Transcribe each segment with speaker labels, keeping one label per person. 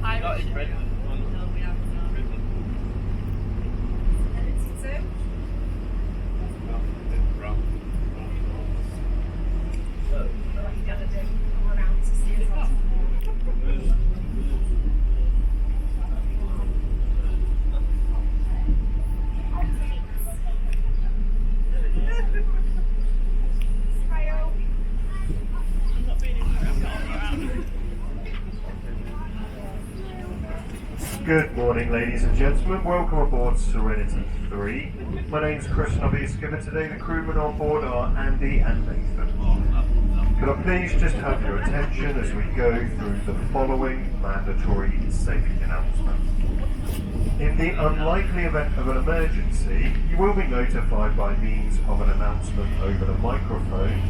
Speaker 1: Irish. No, we haven't.
Speaker 2: Good morning, ladies and gentlemen. Welcome aboard Serenity 3. My name's Chris and I'll be your skipper today. The crewmen on board are Andy and Nathan. Could I please just have your attention as we go through the following mandatory safety announcement. In the unlikely event of an emergency, you will be notified by means of an announcement over the microphone.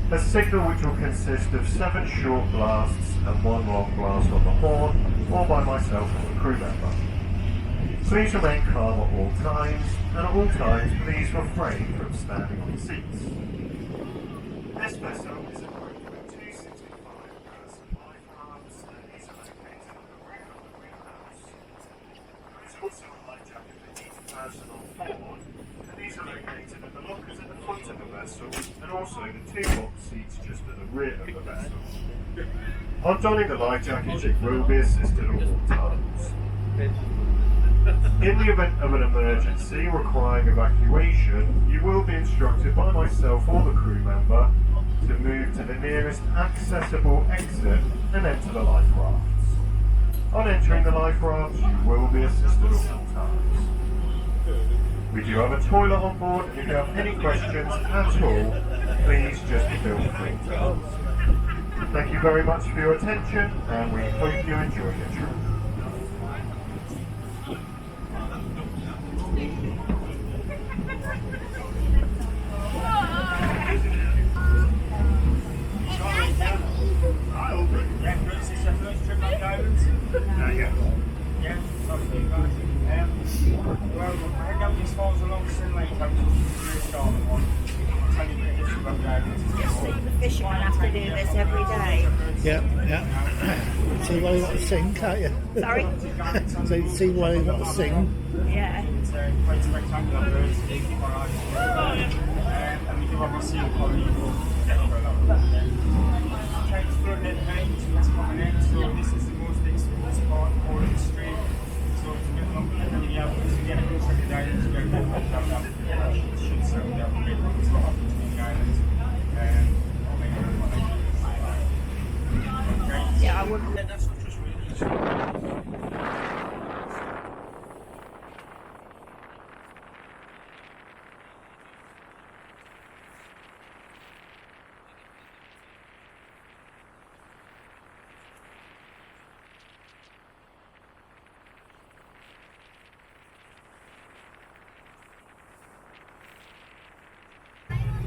Speaker 2: A signal which will consist of 7 short blasts and 1 long blast on the horn, or by myself or a crew member. Please remain calm at all times, and at all times please refrain from standing on the seats. This vessel is equipped with 2 65-person life rafts, and these are located on the roof of the greenhouse. There is also a life jacket for each person on board, and these are located in the lockers at the front of the vessel, and also the 2 box seats just at the rear of the vessel. On donning the life jacket, you will be assisted at all times. In the event of an emergency requiring evacuation, you will be instructed by myself or the crew member to move to the nearest accessible exit and enter the life rafts. On entering the life rafts, you will be assisted at all times. We do have a toilet on board, and if you have any questions at all, please just feel free to ask. Thank you very much for your attention, and we hope you enjoy your trip.
Speaker 3: The fishermen have to do this every day.
Speaker 4: Yeah. See why you got to sing, can't you?
Speaker 3: Sorry?
Speaker 4: So you see why you got to sing.
Speaker 3: Yeah.
Speaker 5: It's quite spectacular birds and we do have a seal colony for a lot. Train's flooded height, it's coming in, so this is the most exposed part of the stream. So it's a bit lumpy and then you have to get closer to the islands, you get a bit of down, it should settle down a bit, it's not up between the islands.
Speaker 3: Yeah, I wouldn't.
Speaker 5: That's not just really.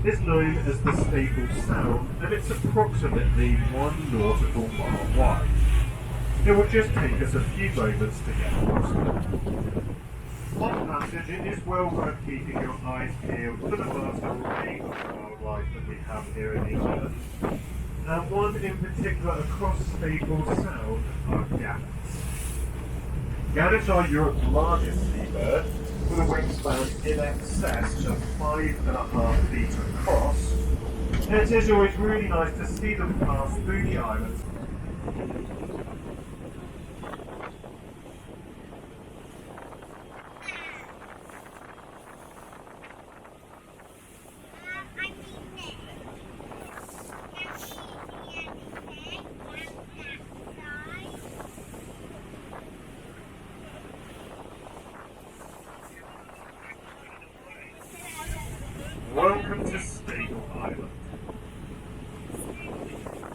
Speaker 2: It's known as the Staple Sound, and it's approximately 1 nautical mile wide. It will just take us a few moments to get across it. On passage, it is well worth keeping your eyes peeled for the vast array of wildlife that we have here in England. And one in particular across Staple Sound are gannets. Gannets are Europe's largest seabird, with a wingspan in excess of 5.5 feet across. And it is always really nice to see them pass through the islands. Welcome to Staple Island.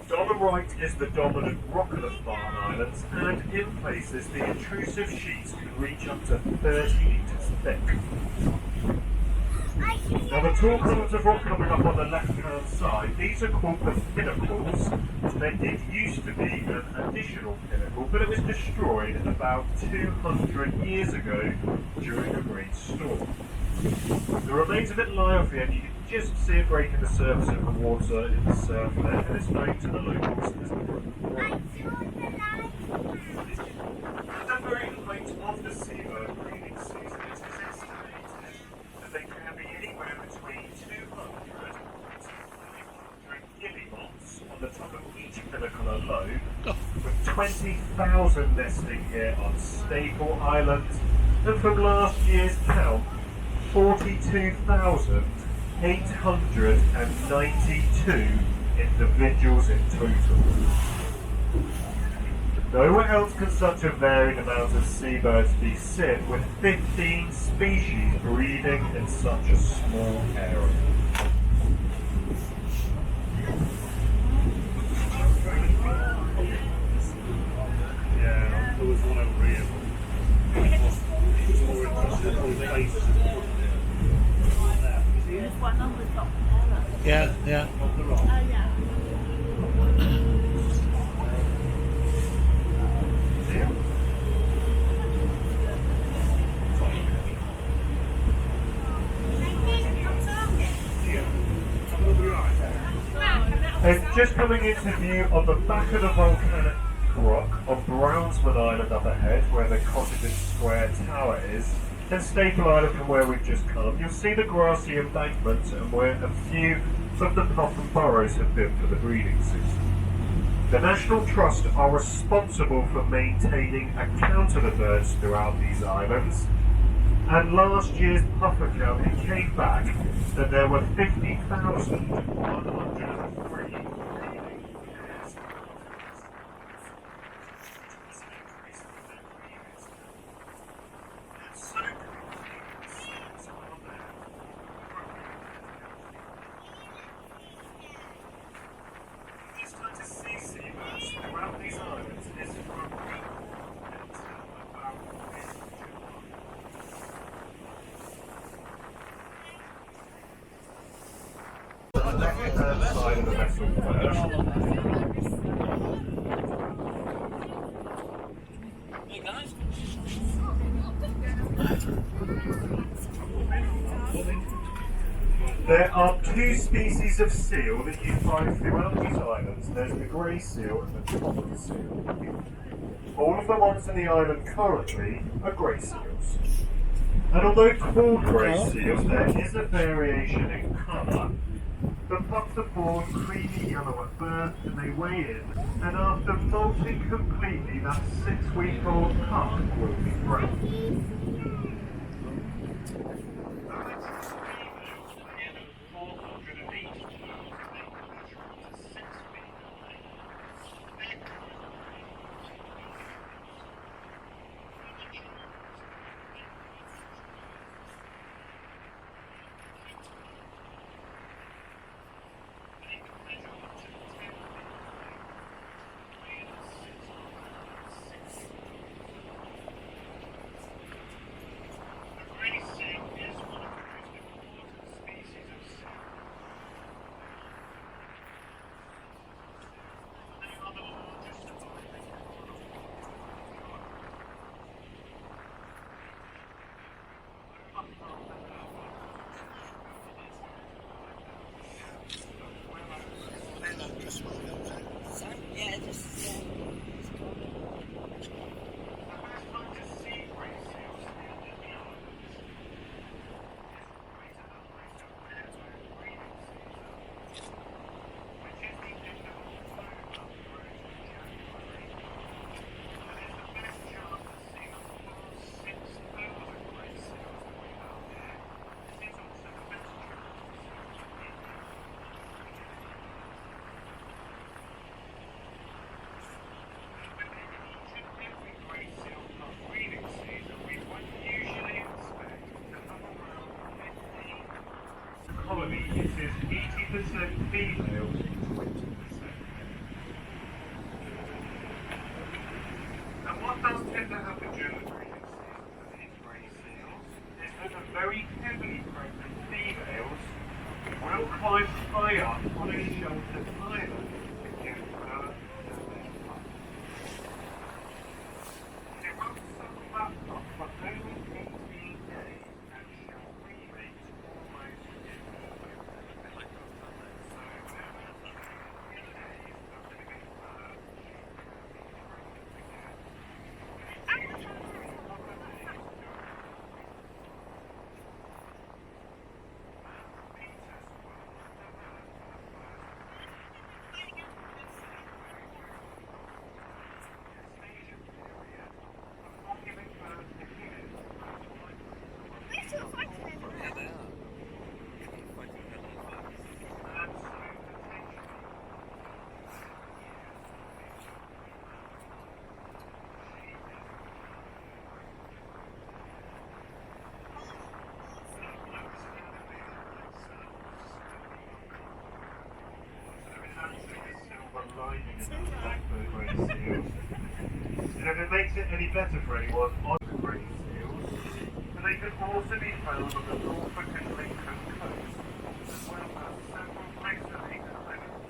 Speaker 2: Dolomite is the dominant rock of the Farne Islands, and in places the intrusive sheets can reach up to 30 metres thick. Now the tall columns of rock coming up on the left-hand side, these are called the pinnacles. It used to be an additional pinnacle, but it was destroyed about 200 years ago during a great storm. The remains of it lie off here, and you can just see it breaking the surface of the water in the surf there, and it's known to the locals as the Broken Rock. with 20,000 nesting here on Staple Island, and from last year's count, 42,892 individuals in total. Nowhere else can such a varied amount of seabirds be seen, with 15 species breeding in such a small area.
Speaker 1: Yeah, there was one over here. It was more interested in the faces.
Speaker 3: There's one on the top.
Speaker 4: Yeah, yeah.
Speaker 3: Oh, yeah.
Speaker 2: And just coming into view on the back of the volcanic rock on Brownsman Island up ahead, where the Cottagin Square Tower is, and Staple Island from where we've just come, you'll see the grassy embankment and where a few of the puffin burrows have been for the breeding season. The National Trust are responsible for maintaining a count of the birds throughout these islands, and last year's puffer count, it came back that there were 50,103 breeding pairs. So this time to see seabirds throughout these islands is from April until about mid-July. Left-hand side of the vessel first.
Speaker 1: Hey guys.
Speaker 2: There are two species of seal that you find throughout these islands. There's the grey seal and the common seal. All of the ones in the island currently are grey seals. And although called grey seals, there is a variation in colour. The pups are born creamy yellow at birth and they weigh in, and after molting completely, that 6-week-old pup will be brown.
Speaker 3: Yeah, just.
Speaker 2: Colony, it is 80% females and 20% male. And what does tend to happen during the breeding season for these grey seals is that the very heavily pregnant females will climb high up on a sheltered island to give birth to their pups. They won't suckle that pup for only 18 days and shall remate almost enough for the grey seals. And if it makes it any better for anyone on the grey seals, but they can also be found on the Norfolk and Lincoln coast, as well as several isolated islands.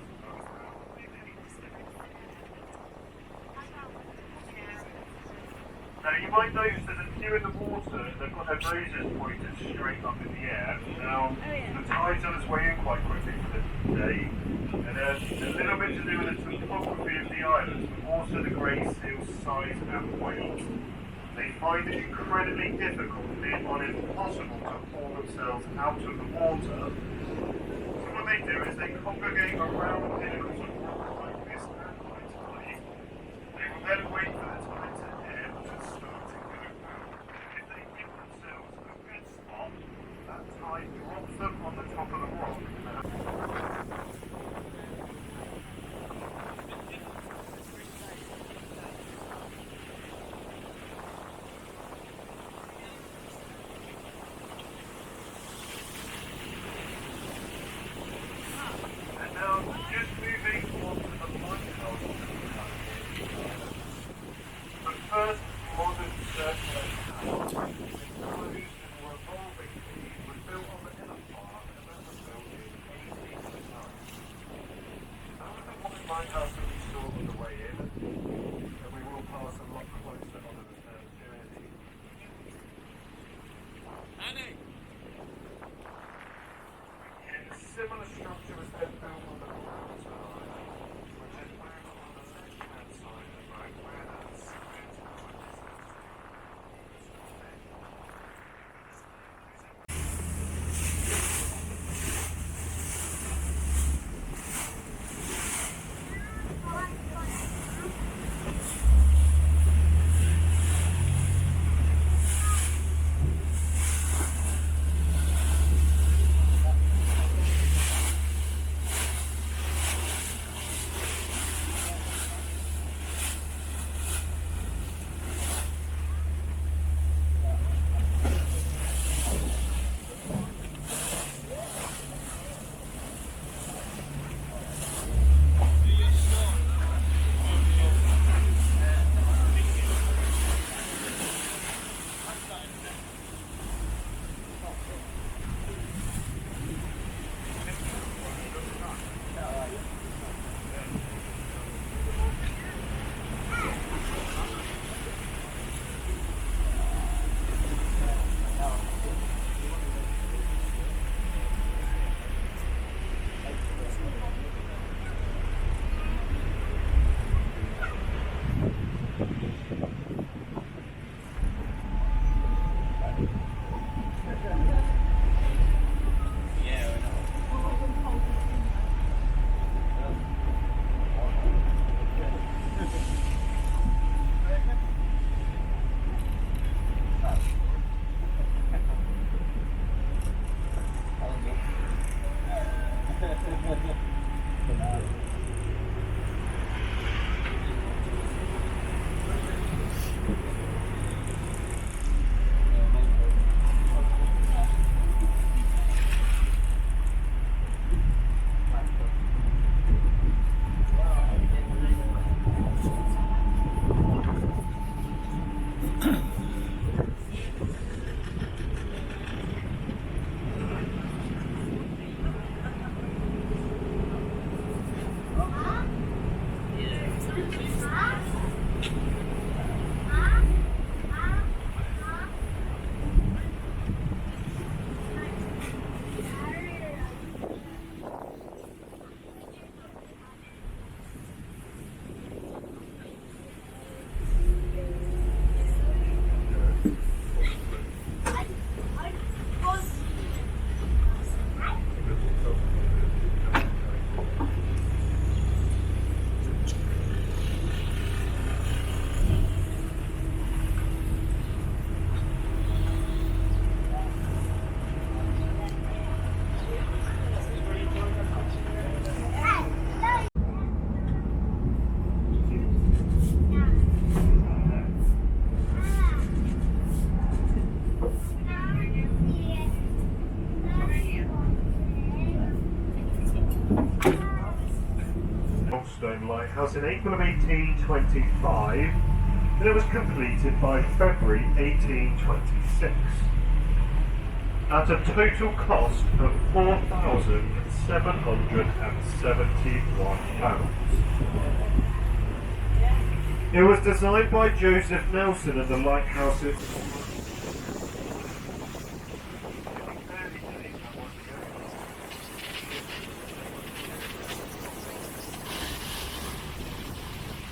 Speaker 2: Now you might notice there's a few in the water, they've got their noses pointed straight up in the air. Now, the tide's on its way in quite quickly for the day, and there's a little bit to do with the topography of the islands, but also the grey seal's size and weight. They find it incredibly difficult, near on impossible, to pull themselves out of the water. So what they do is they congregate around pinnacles of rock like this and like tide. They will then wait for the tide to ebb and start to go out. If they give themselves a good spot, that tide drops them on the top of the rock. And now, just moving house in April of 1825 and it was completed by February 1826 at a total cost of £4,771. It was designed by Joseph Nelson and the lighthouses.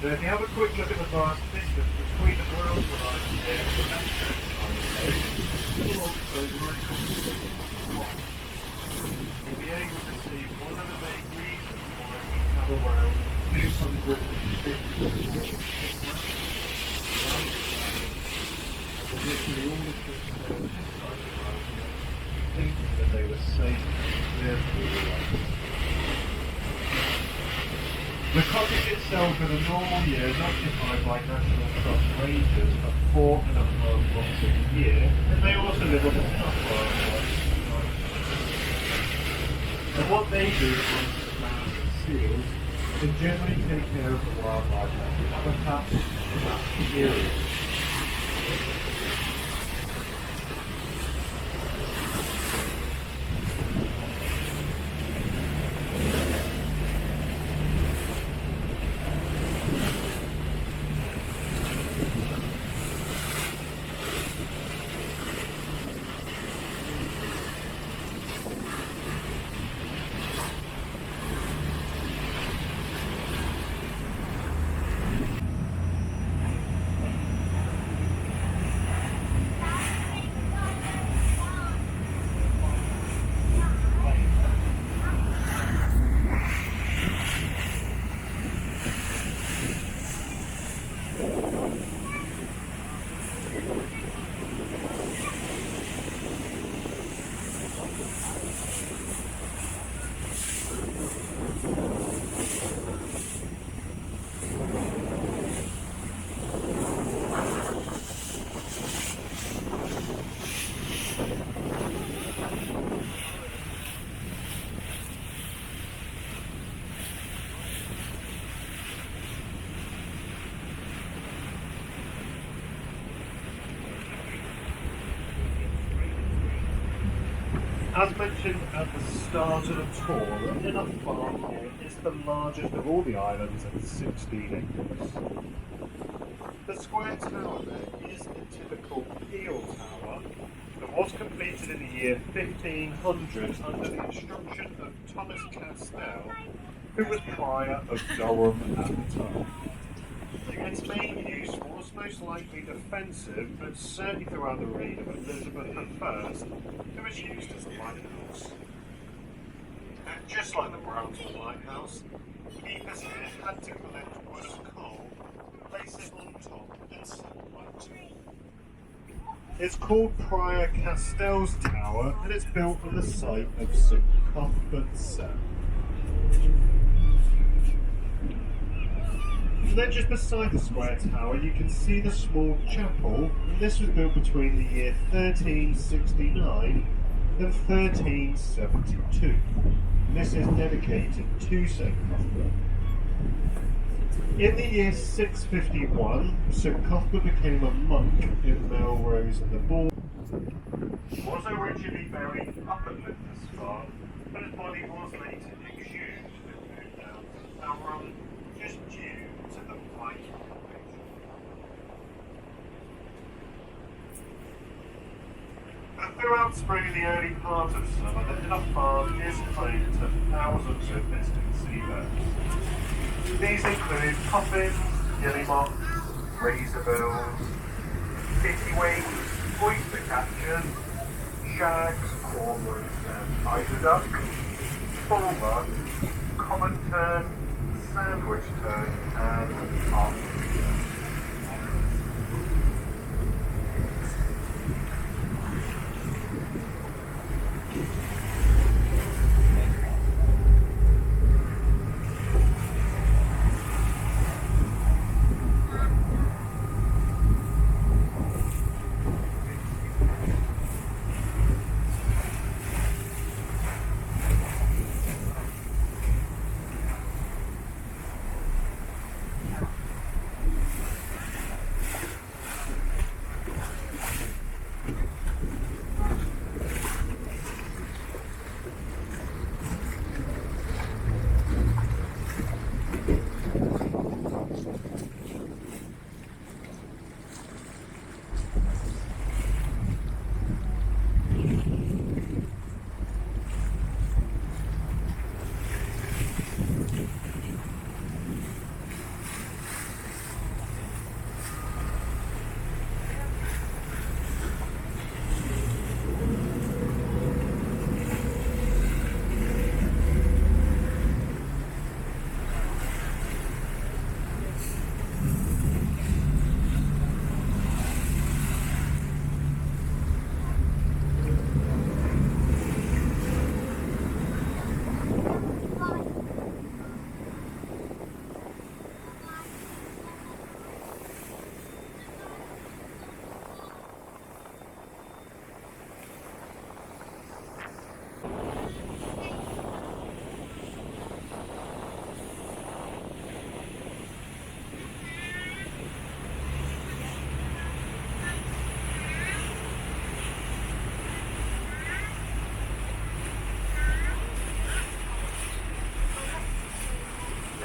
Speaker 2: So if you have a quick look at the vast distance between the ground line here and the church line here, you'll also you'll be able to see one of the main reasons why we have around 250 literally all of the thinking that they were safe and therefore the cottage itself in a normal year is occupied by National Trust rangers for 4.5 months of the year, and they also live on the tough wildlife. And what they do amongst the mouse and seals, they generally take care of the wildlife and the habitat in that period. As mentioned at the start of the tour, the inner farm here is the largest of all the islands at 16 acres. The square tower there is a typical peel tower that was completed in the year 1500 under the instruction of Thomas Castell, who was prior of Durham at the time. Its main use was most likely defensive, but certainly throughout the reign of Elizabeth I, it was used as a lighthouse. And just like the Brownsville Lighthouse, keepers here had to collect wood and coal, place it on top and set light. It's called Prior Castell's Tower, and it's built on the site of St Cuthbert's Cell. And then just beside the square tower you can see the small chapel, and this was built between the year 1369 and 1372. And this is dedicated to St Cuthbert. In the year 651, St Cuthbert became a monk in Melrose and the Bourne. He was originally buried up at Lindis Farm, but his body was later exhumed and moved down to Durham, just due to the Viking invasion. And throughout spring and the early part of summer, the inner farm is home to thousands of visiting seabirds. These include puffins, guillemots, razorbills, kittiwakes, oyster catchers, shags, cormorants and eider duck, fulmar, common tern, sandwich tern and partridge.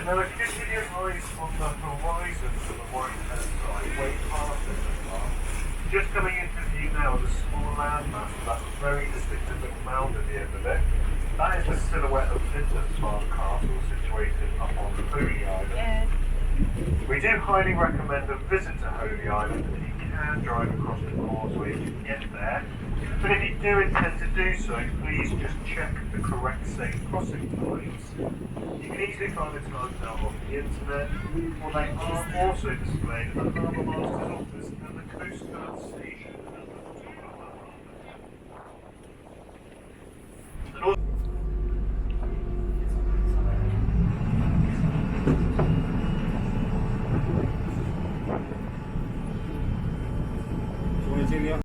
Speaker 2: Now if you just keep your eyes on the horizon to the right hand side, way past it as well. Just coming into view now is a small landmass with that very distinctive little mound at the end of it. That is the silhouette of Farne Castle situated up on Holy Island.
Speaker 3: Yeah.
Speaker 2: We do highly recommend a visit to Holy Island if you can drive across the causeway to get there. But if you do intend to do so, please just check the correct safe crossing times. You can easily find the times now off the internet, or they are also displayed at the Harbour Master's office and the Coast Guard station at the top of the harbour. And also